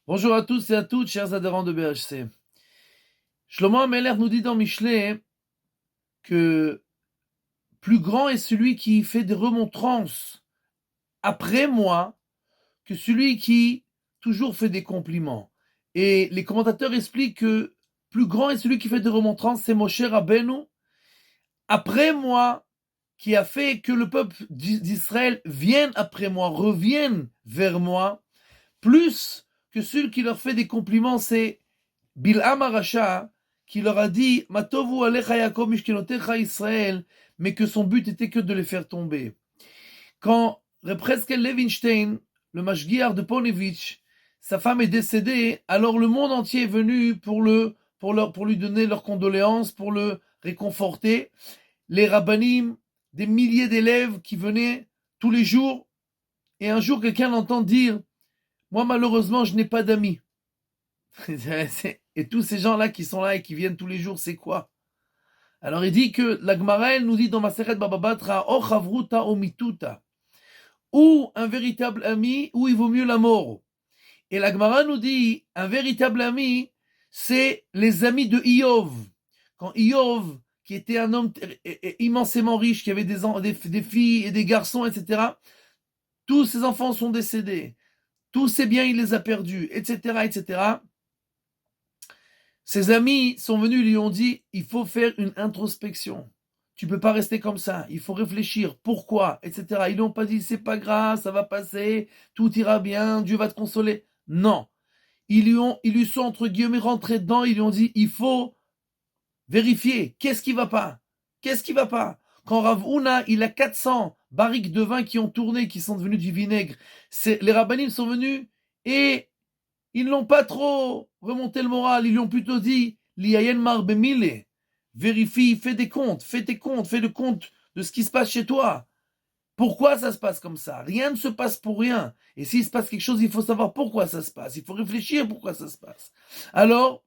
Bonjour à tous et à toutes, chers adhérents de BHC. Shlomo Ameler nous dit dans Michelet que plus grand est celui qui fait des remontrances après moi que celui qui toujours fait des compliments. Et les commentateurs expliquent que plus grand est celui qui fait des remontrances, c'est Moshe Rabbeinu, après moi, qui a fait que le peuple d'Israël vienne après moi, revienne vers moi, plus que celui qui leur fait des compliments, c'est Bil'am Arasha, qui leur a dit Matovu alecha Yaakov mishkenotecha Israël, mais que son but était que de les faire tomber. Quand Reb Cheskel Levinstein, le mashgiach de Ponevitch, sa femme est décédée, alors le monde entier est venu pour lui donner leurs condoléances, pour le réconforter. Les rabbanim, des milliers d'élèves qui venaient tous les jours, et un jour quelqu'un l'entend dire moi malheureusement je n'ai pas d'amis. Et tous ces gens-là qui sont là et qui viennent tous les jours, c'est quoi? Alors il dit que la Gemara, elle nous dit dans Maseret Baba Batra, O chavruta o mituta, ou un véritable ami, ou il vaut mieux la mort. Et la Gemara nous dit, un véritable ami, c'est les amis de Iov. Quand Iov, qui était un homme immensément riche, qui avait des filles et des garçons, etc., tous ses enfants sont décédés, tous ses biens, il les a perdus, etc., etc., ses amis sont venus, lui ont dit, il faut faire une introspection. Tu peux pas rester comme ça. Il faut réfléchir. Pourquoi, etc. Ils n'ont pas dit, c'est pas grave, ça va passer, tout ira bien, Dieu va te consoler. Non. Ils lui sont, entre guillemets, rentrés dedans, ils lui ont dit, il faut vérifier. Qu'est-ce qui va pas? Qu'est-ce qui va pas? Quand Rav Huna, il a 400 barriques de vin qui ont tourné, qui sont devenus du vinaigre, les rabbinim sont venus et ils n'ont pas trop remonté le moral, ils lui ont plutôt dit Liayen Marbemile, vérifie, fais des comptes, fais le compte de ce qui se passe chez toi. Pourquoi ça se passe comme ça? Rien ne se passe pour rien. Et s'il se passe quelque chose, il faut savoir pourquoi ça se passe. Il faut réfléchir pourquoi ça se passe. Alors,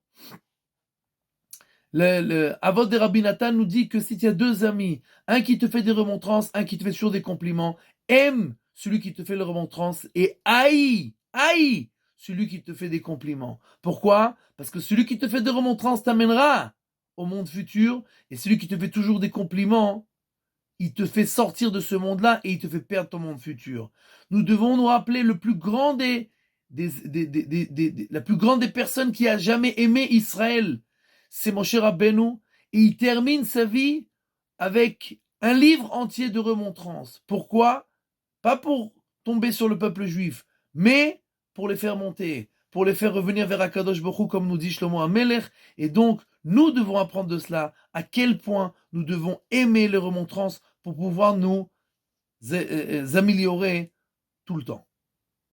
le Avot de Rabbi Nathan nous dit que si tu as deux amis, un qui te fait des remontrances, un qui te fait toujours des compliments, aime celui qui te fait les remontrances et haï celui qui te fait des compliments. Pourquoi? Parce que celui qui te fait des remontrances t'amènera au monde futur, et celui qui te fait toujours des compliments, il te fait sortir de ce monde-là et il te fait perdre ton monde futur. Nous devons nous rappeler le plus grand la plus grande des personnes qui a jamais aimé Israël, c'est Moshe Rabbeinu, et il termine sa vie avec un livre entier de remontrances. Pourquoi? Pas pour tomber sur le peuple juif, mais pour les faire monter, pour les faire revenir vers Akadosh Baruch Hu, comme nous dit Shlomo HaMelech. Et donc, nous devons apprendre de cela, à quel point nous devons aimer les remontrances pour pouvoir nous améliorer tout le temps.